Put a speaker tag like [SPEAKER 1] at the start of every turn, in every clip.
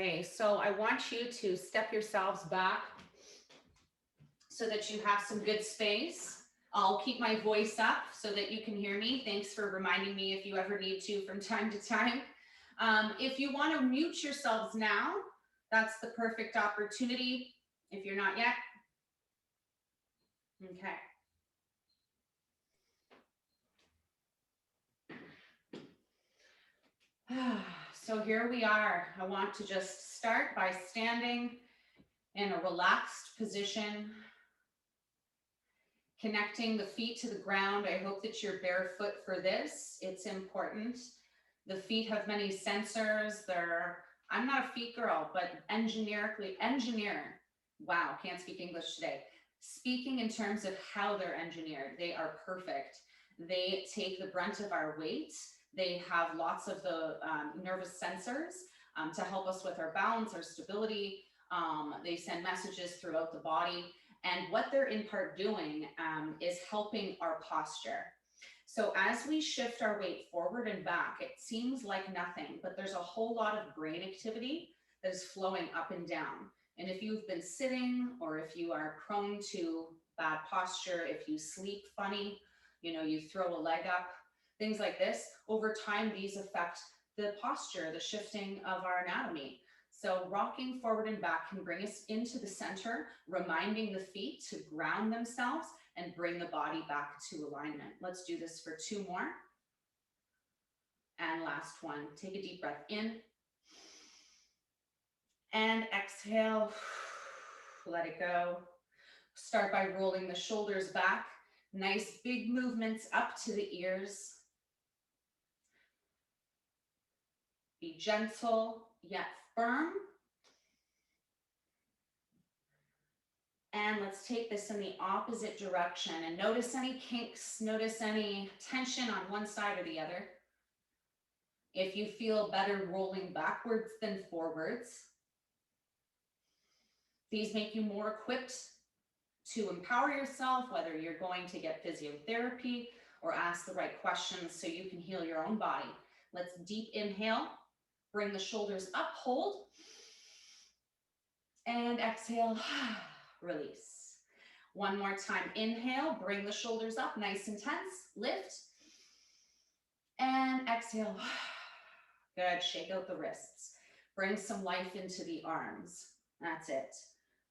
[SPEAKER 1] Okay, so I want you to step yourselves back so that you have some good space. I'll keep my voice up so that you can hear me. Thanks for reminding me if you ever need to from time to time. If you want to mute yourselves now, that's the perfect opportunity. If you're not yet. Okay. So here we are. I want to just start by standing in a relaxed position, connecting the feet to the ground. I hope that you're barefoot for this. It's important. The feet have many sensors. I'm not a feet girl, but engineered. Wow, can't speak English today. Speaking in terms of how they're engineered, they are perfect. They take the brunt of our weight. They have lots of the nervous sensors to help us with our balance, our stability. They send messages throughout the body. And what they're in part doing is helping our posture. So as we shift our weight forward and back, it seems like nothing, but there's a whole lot of brain activity that is flowing up and down. And if you've been sitting, or if you are prone to bad posture, if you sleep funny, you throw a leg up, things like this, over time, these affect the posture, the shifting of our anatomy. So rocking forward and back can bring us into the center, reminding the feet to ground themselves and bring the body back to alignment. Let's do this for 2 more. And last one, take a deep breath in and exhale, let it go. Start by rolling the shoulders back, nice big movements up to the ears. Be gentle yet firm. And let's take this in the opposite direction and notice any kinks, notice any tension on one side or the other. If you feel better rolling backwards than forwards, these make you more equipped to empower yourself, whether you're going to get physiotherapy or ask the right questions so you can heal your own body. Let's deep inhale, bring the shoulders up, hold, and exhale, release. One more time, inhale, bring the shoulders up, nice and tense, lift, and exhale. Good, shake out the wrists. Bring some life into the arms. That's it.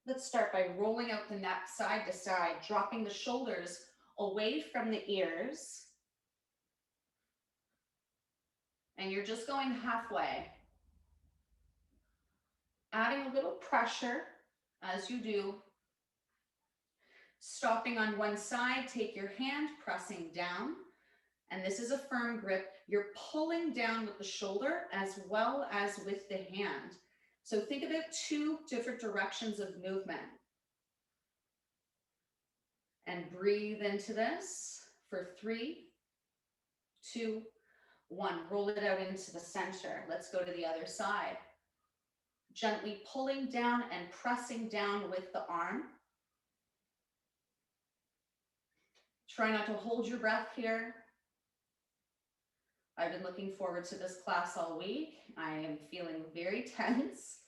[SPEAKER 1] Let's start by rolling out the neck side to side, dropping the shoulders away from the ears. And you're just going halfway. Adding a little pressure as you do. Stopping on one side, take your hand, pressing down. And this is a firm grip. You're pulling down with the shoulder as well as with the hand. So think about 2 different directions of movement. And breathe into this for 3, 2, 1. Roll it out into the center. Let's go to the other side. Gently pulling down and pressing down with the arm. Try not to hold your breath here. I've been looking forward to this class all week. I am feeling very tense.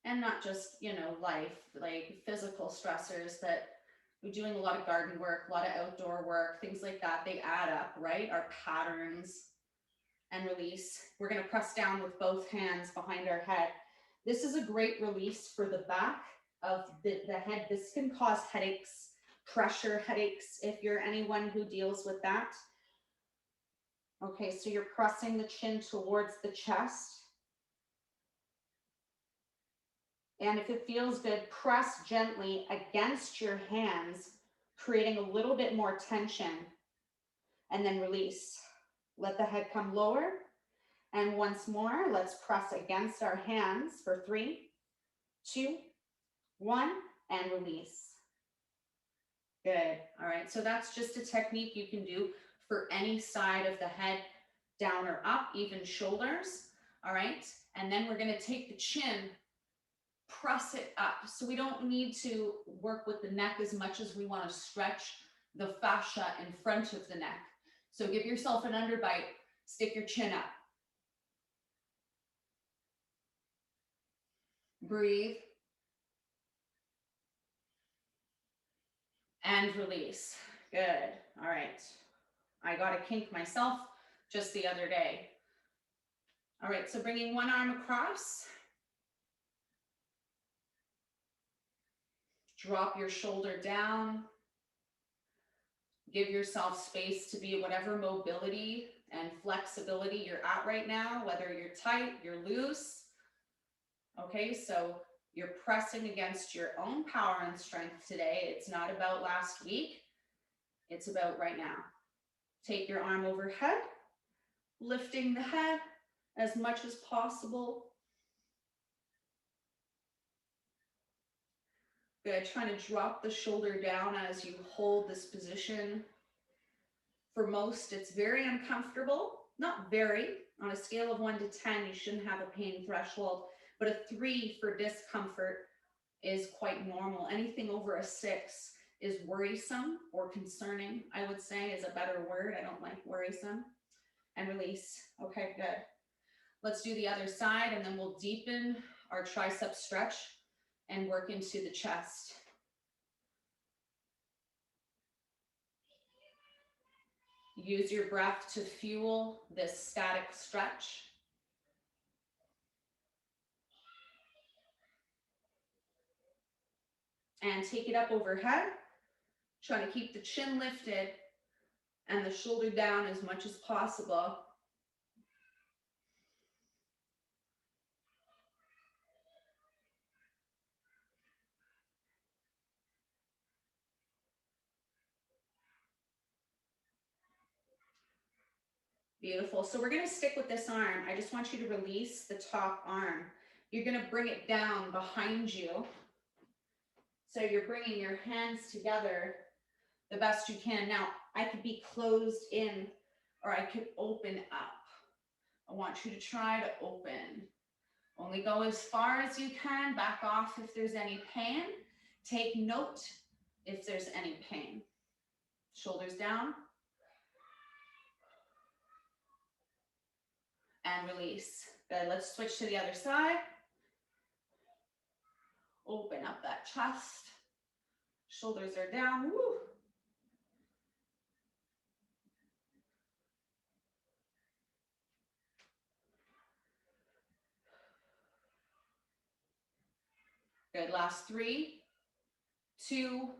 [SPEAKER 1] And not just, life, like physical stressors that we're doing a lot of garden work, a lot of outdoor work, things like that. They add up, right? Our patterns. And release. We're going to press down with both hands behind our head. This is a great release for the back of the head. This can cause headaches, pressure headaches, if you're anyone who deals with that. Okay, so you're pressing the chin towards the chest. And if it feels good, press gently against your hands, creating a little bit more tension, and then release. Let the head come lower. And once more, let's press against our hands for 3, 2, 1, and release. Good. All right. So that's just a technique you can do for any side of the head, down or up, even shoulders. All right. And then we're going to take the chin, press it up. So we don't need to work with the neck as much as we want to stretch the fascia in front of the neck. So give yourself an underbite, stick your chin up. Breathe. And release. Good. All right. I got a kink myself just the other day. All right, so bringing one arm across. Drop your shoulder down. Give yourself space to be whatever mobility and flexibility you're at right now, whether you're tight, you're loose. Okay, so you're pressing against your own power and strength today. It's not about last week. It's about right now. Take your arm overhead, lifting the head as much as possible. Good, trying to drop the shoulder down as you hold this position. For most, it's very uncomfortable. Not very. On a scale of 1 to 10, you shouldn't have a pain threshold, but a 3 for discomfort is quite normal. Anything over a 6 is worrisome or concerning, I would say, is a better word. I don't like worrisome. And release. Okay, good. Let's do the other side, and then we'll deepen our tricep stretch and work into the chest. Use your breath to fuel this static stretch. And take it up overhead. Trying to keep the chin lifted and the shoulder down as much as possible. Beautiful. So we're going to stick with this arm. I just want you to release the top arm. You're going to bring it down behind you. So you're bringing your hands together the best you can. Now, I could be closed in or I could open up. I want you to try to open. Only go as far as you can. Back off if there's any pain. Take note if there's any pain. Shoulders down. And release. Good. Let's switch to the other side. Open up that chest. Shoulders are down. Woo. Good. Last 3, 2,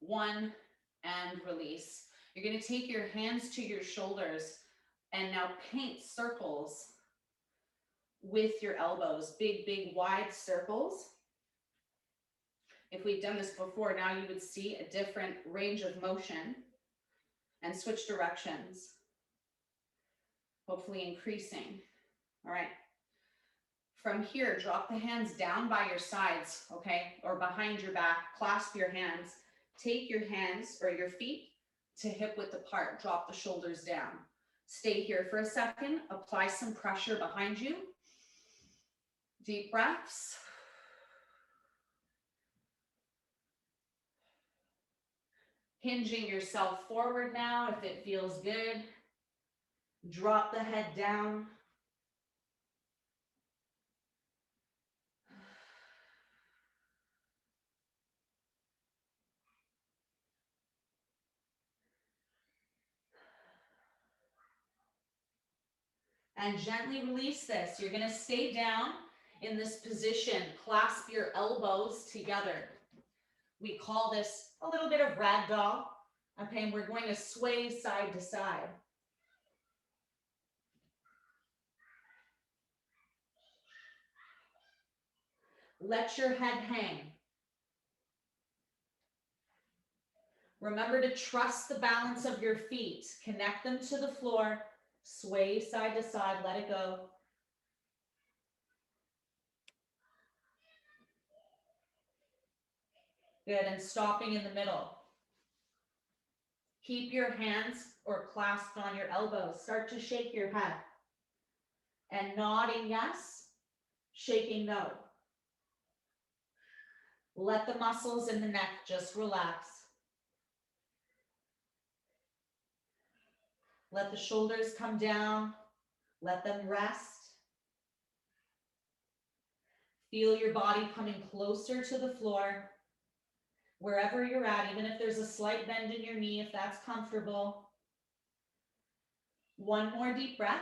[SPEAKER 1] 1, and release. You're going to take your hands to your shoulders and now paint circles with your elbows. Big, big, wide circles. If we've done this before, now you would see a different range of motion and switch directions, hopefully increasing. All right. From here, drop the hands down by your sides, okay, or behind your back. Clasp your hands. Take your hands or your feet to hip width apart. Drop the shoulders down. Stay here for a second. Apply some pressure behind you. Deep breaths. Hinging yourself forward now if it feels good. Drop the head down. And gently release this. You're going to stay down in this position. Clasp your elbows together. We call this a little bit of ragdoll. Okay, and we're going to sway side to side. Let your head hang. Remember to trust the balance of your feet. Connect them to the floor. Sway side to side. Let it go. Good, and stopping in the middle. Keep your hands or clasped on your elbows. Start to shake your head. And nodding yes, shaking no. Let the muscles in the neck just relax. Let the shoulders come down. Let them rest.
[SPEAKER 2] Feel your body coming closer to the floor. Wherever you're at, even if there's a slight bend in your knee, if that's comfortable. One more deep breath.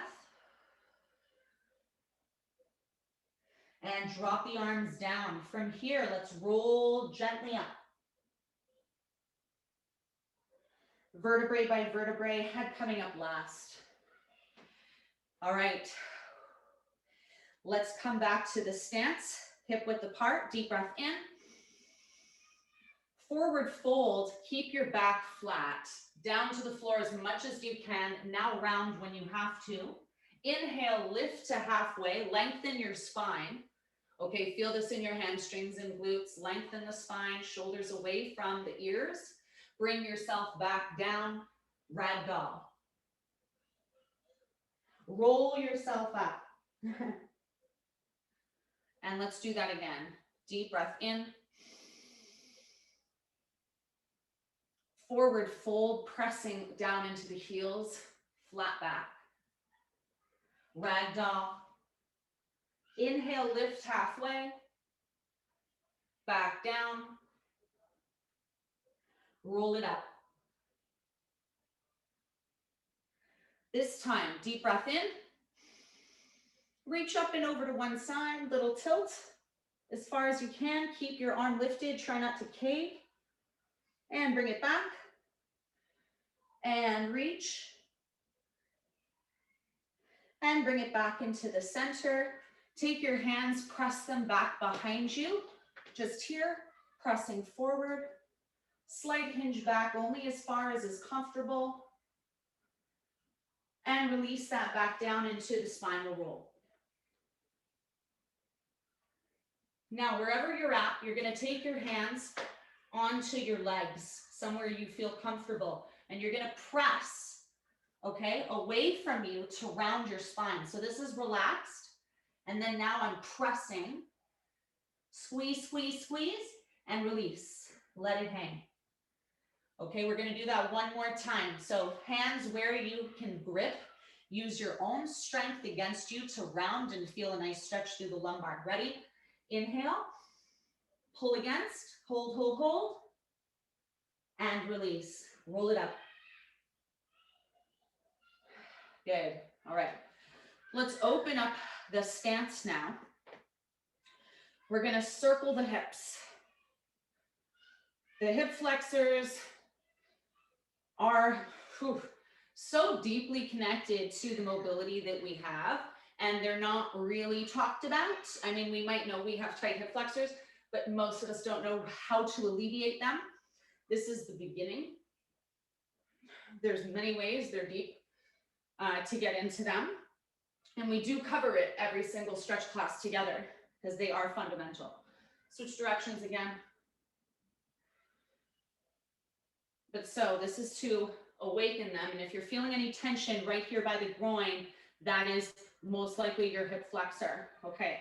[SPEAKER 2] And drop the arms down. From here, let's roll gently up. Vertebrae by vertebrae, head coming up last. All right. Let's come back to the stance, hip width apart, deep breath in. Forward fold, keep your back flat, down to the floor as much as you can. Now round when you have to. Inhale, lift to halfway, lengthen your spine. Okay, feel this in your hamstrings and glutes. Lengthen the spine, shoulders away from the ears. Bring yourself back down, ragdoll. Roll yourself up. And let's do that again. Deep breath in. Forward fold, pressing down into the heels, flat back. Ragdoll. Inhale, lift halfway. Back down. Roll it up. This time, deep breath in. Reach up and over to one side, little tilt. As far as you can, keep your arm lifted, try not to cave. And bring it back. And reach. And bring it back into the center. Take your hands, press them back behind you. Just here, pressing forward. Slight hinge back, only as far as is comfortable. And release that back down into the spinal roll. Now, wherever you're at, you're going to take your hands onto your legs, somewhere you feel comfortable, and you're going to press, okay, away from you to round your spine. So this is relaxed, and then now I'm pressing. Squeeze, squeeze, squeeze, and release. Let it hang. Okay, we're going to do that one more time. So hands where you can grip. Use your own strength against you to round and feel a nice stretch through the lumbar. Ready? Inhale, pull against, hold, hold, hold, and release. Roll it up. Good. All right. Let's open up the stance now. We're going to circle the hips. The hip flexors are so deeply connected to the mobility that we have, and they're not really talked about. I mean, we might know we have tight hip flexors, but most of us don't know how to alleviate them. This is the beginning. There's many ways, they're deep, to get into them. And we do cover it every single stretch class together because they are fundamental. Switch directions again. But so this is to awaken them. And if you're feeling any tension right here by the groin, that is most likely your hip flexor. Okay.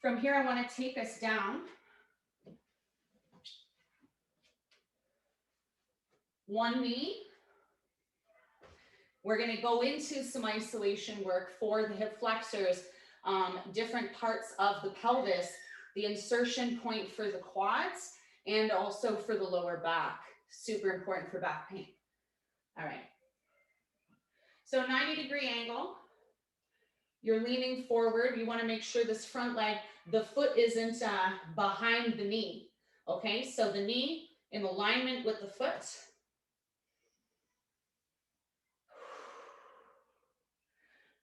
[SPEAKER 2] From here, I want to take us down. One knee. We're going to go into some isolation work for the hip flexors, different parts of the pelvis, the insertion point for the quads, and also for the lower back. Super important for back pain. All right. So 90-degree angle. You're leaning forward. You want to make sure this front leg, the foot isn't behind the knee. Okay, so the knee in alignment with the foot.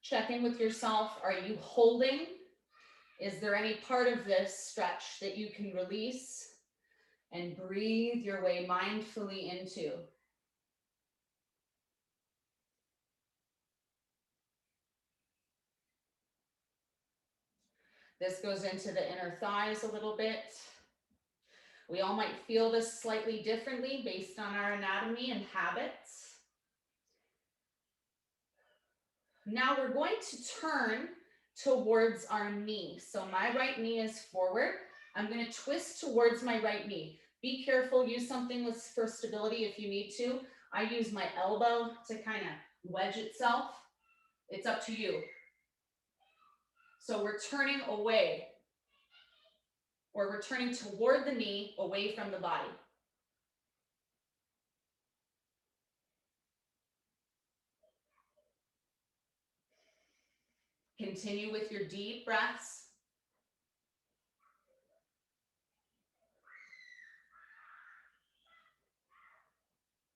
[SPEAKER 2] Check in with yourself. Are you holding? Is there any part of this stretch that you can release and breathe your way mindfully into? This goes into the inner thighs a little bit. We all might feel this slightly differently based on our anatomy and habits. Now we're going to turn towards our knee. So my right knee is forward. I'm going to twist towards my right knee. Be careful, use something for stability if you need to. I use my elbow to kind of wedge itself. It's up to you. So we're turning away. or returning toward the knee, away from the body. Continue with your deep breaths.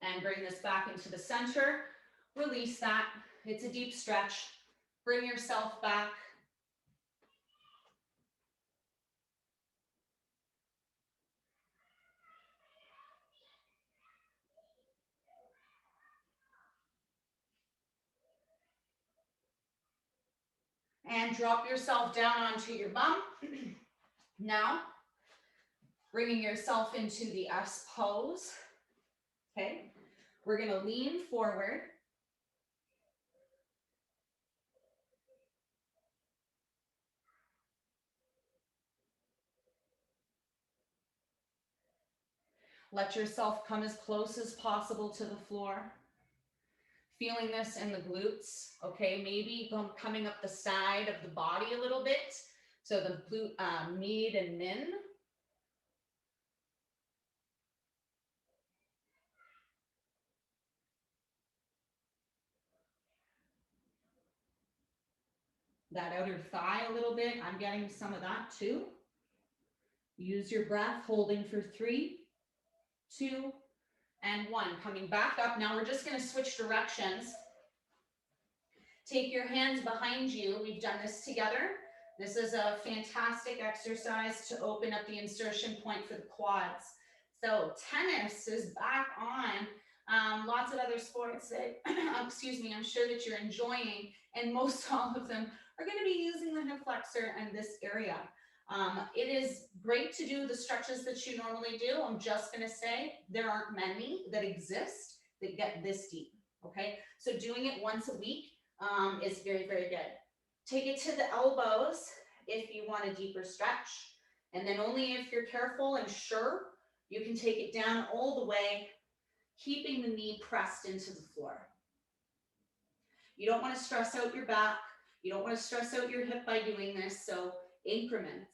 [SPEAKER 2] And bring this back into the center. Release that. It's a deep stretch. Bring yourself back. And drop yourself down onto your bum. Now, bringing yourself into the S pose. Okay, we're gonna lean forward. Let yourself come as close as possible to the floor. Feeling this in the glutes, okay? Maybe coming up the side of the body a little bit. So the glute, mid and min. That outer thigh a little bit. I'm getting some of that too. Use your breath, holding for 3, 2, and 1. Coming back up. Now we're just gonna switch directions. Take your hands behind you. We've done this together. This is a fantastic exercise to open up the insertion point for the quads. So tennis is back on. Lots of other sports that, excuse me, I'm sure that you're enjoying, and most all of them are going to be using the hip flexor and this area. It is great to do the stretches that you normally do. I'm just going to say there aren't many that exist that get this deep. Okay, so doing it once a week is very, very good. Take it to the elbows if you want a deeper stretch. And then only if you're careful and sure, you can take it down all the way, keeping the knee pressed into the floor. You don't want to stress out your back. You don't want to stress out your hip by doing this. So increments.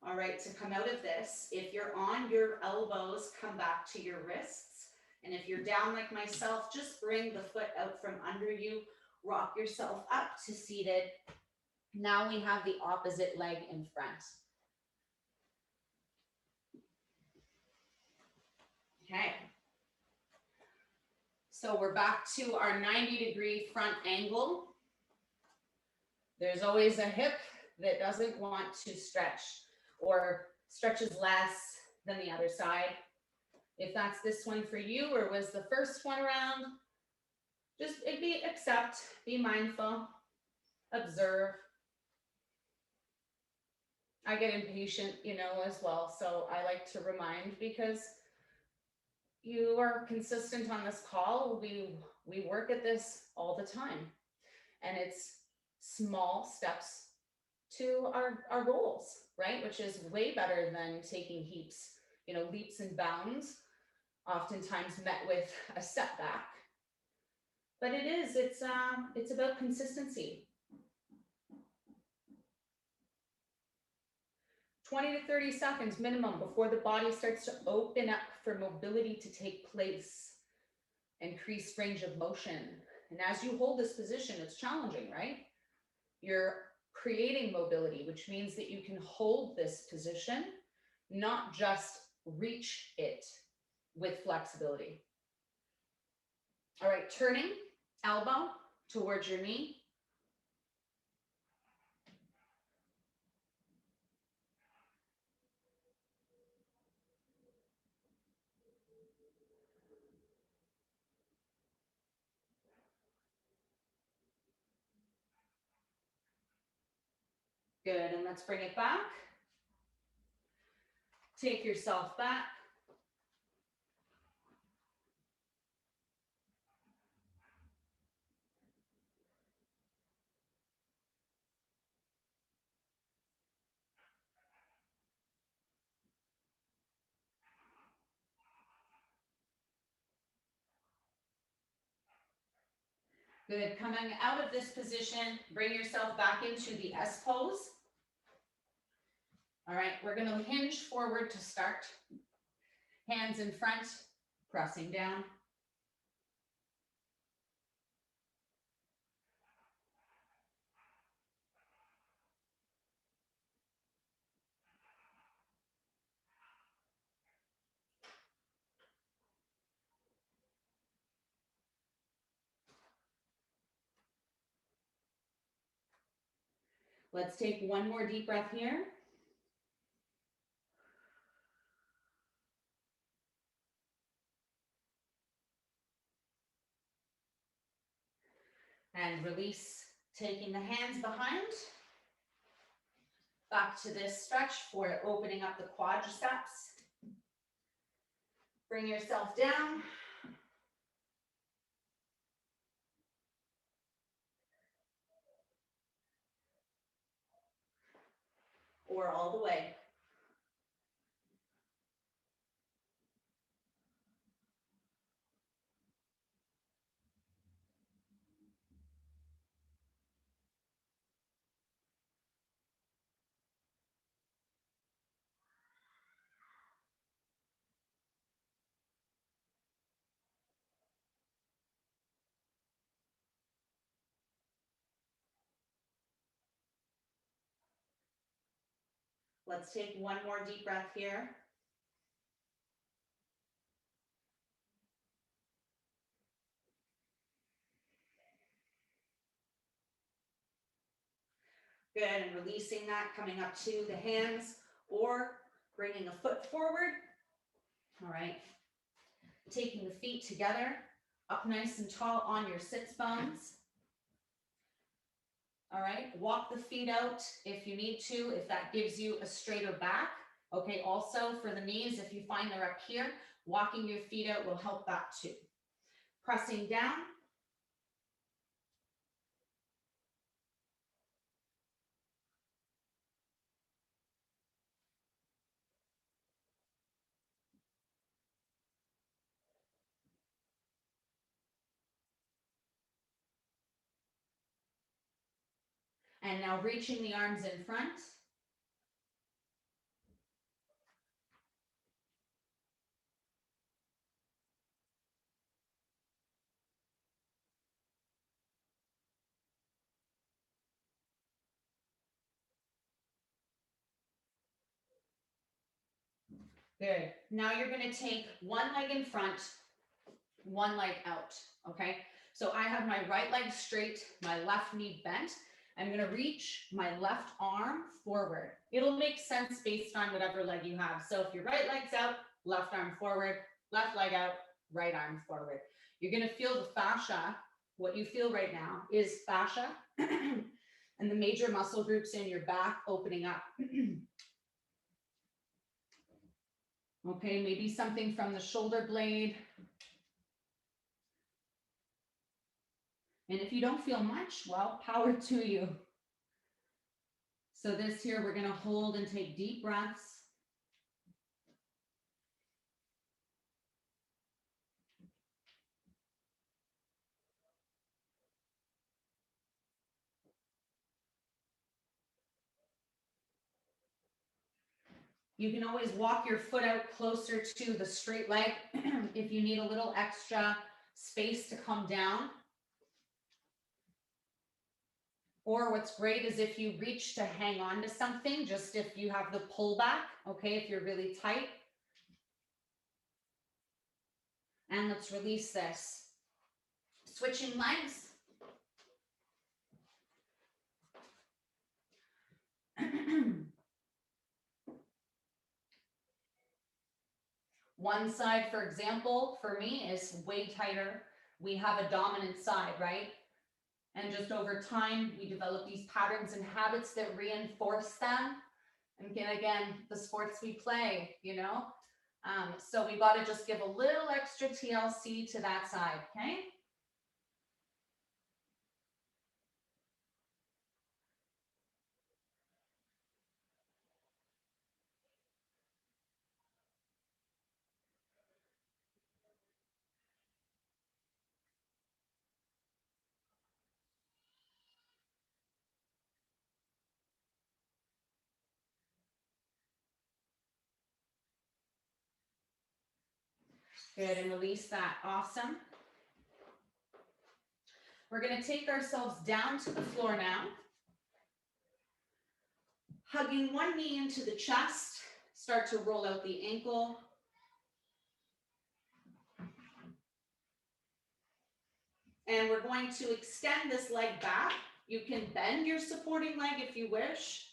[SPEAKER 2] All right, to come out of this, if you're on your elbows, come back to your wrists. And if you're down like myself, just bring the foot out from under you, rock yourself up to seated. Now we have the opposite leg in front. Okay. So we're back to our 90-degree front angle. There's always a hip that doesn't want to stretch or stretches less than the other side. If that's this one for you or was the first one around, just accept, be mindful, observe. I get impatient, as well. So I like to remind, because you are consistent on this call. We work at this all the time, and it's small steps to our goals, right? Which is way better than taking heaps, leaps and bounds, oftentimes met with a setback. But it's about consistency. 20 to 30 seconds minimum before the body starts to open up for mobility to take place. Increase range of motion. And as you hold this position, it's challenging, right? You're creating mobility, which means that you can hold this position, not just reach it with flexibility. All right, turning elbow towards your knee. Good, and let's bring it back. Take yourself back, Good. Coming out of this position, bring yourself back into the S pose. All right, we're going to hinge forward to start. Hands in front, pressing down. Let's take one more deep breath here. And release, taking the hands behind. Back to this stretch for opening up the quadriceps. Bring yourself down. Or all the way. Let's take one more deep breath here. Good, and releasing that, coming up to the hands or bringing a foot forward. All right, taking the feet together, up nice and tall on your sits bones. All right, walk the feet out if you need to, if that gives you a straighter back. Okay, also for the knees, if you find they're up here, walking your feet out will help that too. Pressing down. And now reaching the arms in front. Good. Now you're going to take one leg in front, one leg out, okay? So I have my right leg straight, my left knee bent. I'm going to reach my left arm forward. It'll make sense based on whatever leg you have. So if your right leg's out, left arm forward, left leg out, right arm forward. You're going to feel the fascia. What you feel right now is fascia and the major muscle groups in your back opening up. Okay, maybe something from the shoulder blade. And if you don't feel much, well, power to you. So this here, we're going to hold and take deep breaths. You can always walk your foot out closer to the straight leg if you need a little extra space to come down. Or what's great is if you reach to hang on to something, just if you have the pullback, okay, if you're really tight. And let's release this. Switching legs. One side, for example, for me is way tighter. We have a dominant side, right? And just over time, we develop these patterns and habits that reinforce them. And again, the sports we play, you know? So we got to just give a little extra TLC to that side, okay? Good, and release that, awesome. We're gonna take ourselves down to the floor now. Hugging one knee into the chest, start to roll out the ankle. And we're going to extend this leg back. You can bend your supporting leg if you wish.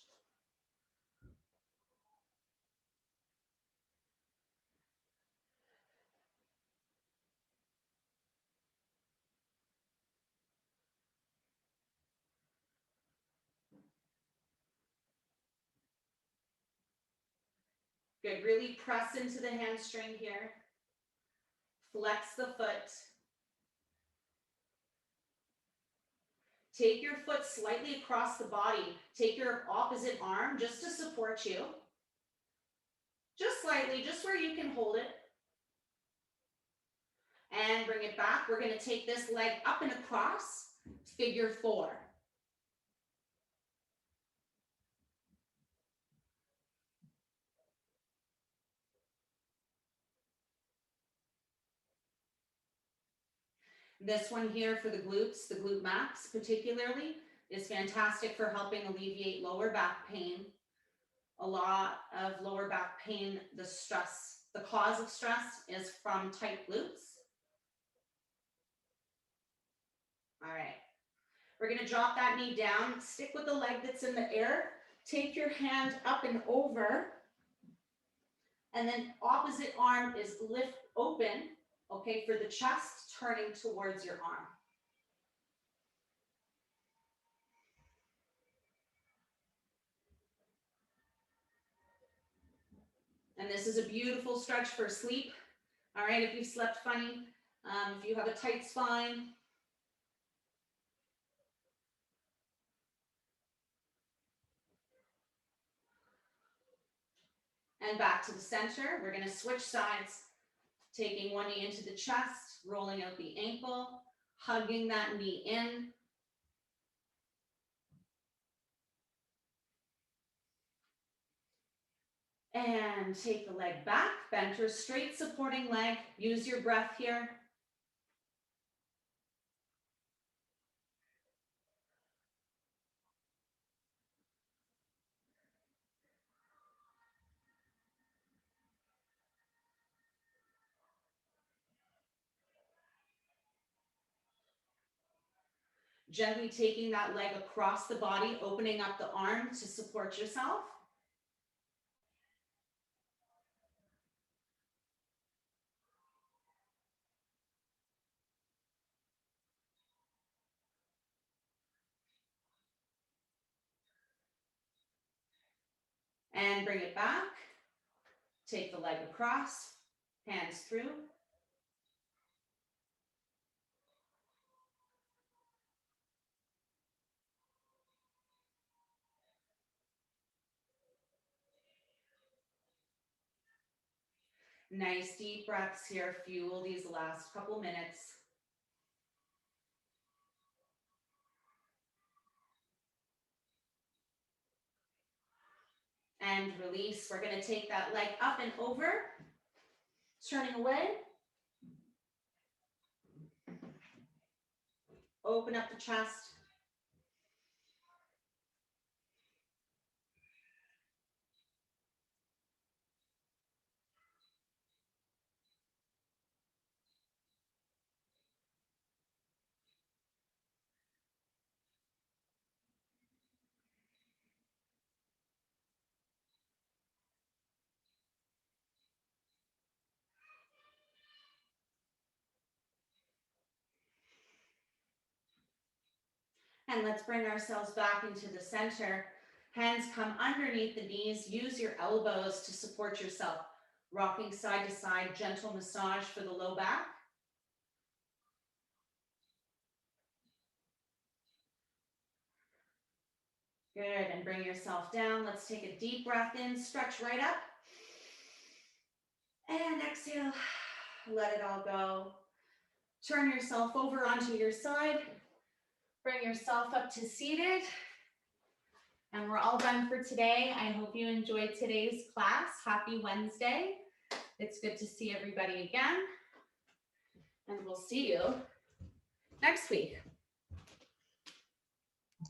[SPEAKER 2] Good, really press into the hamstring here. Flex the foot. Take your foot slightly across the body. Take your opposite arm just to support you. Just slightly, just where you can hold it. And bring it back. We're going to take this leg up and across, figure 4. This one here for the glutes, the glute max particularly, is fantastic for helping alleviate lower back pain. A lot of lower back pain, the cause of stress is from tight glutes. All right, we're gonna drop that knee down, stick with the leg that's in the air, take your hand up and over, and then opposite arm is lift open, okay, for the chest, turning towards your arm. And this is a beautiful stretch for sleep. All right, if you've slept funny, if you have a tight spine. And back to the center. We're gonna switch sides, taking one knee into the chest, rolling out the ankle, hugging that knee in. And take the leg back, bend your straight supporting leg. Use your breath here. Gently taking that leg across the body, opening up the arm to support yourself. And bring it back. Take the leg across, hands through. Nice deep breaths here. Fuel these last couple minutes. And release. We're going to take that leg up and over, turning away. Open up the chest. And let's bring ourselves back into the center. Hands come underneath the knees. Use your elbows to support yourself. Rocking side to side, gentle massage for the low back. Good, and bring yourself down. Let's take a deep breath in, stretch right up. And exhale, let it all go. Turn yourself over onto your side. Bring yourself up to seated. And we're all done for today. I hope you enjoyed today's class. Happy Wednesday. It's good to see everybody again.
[SPEAKER 1] And we'll see you next week.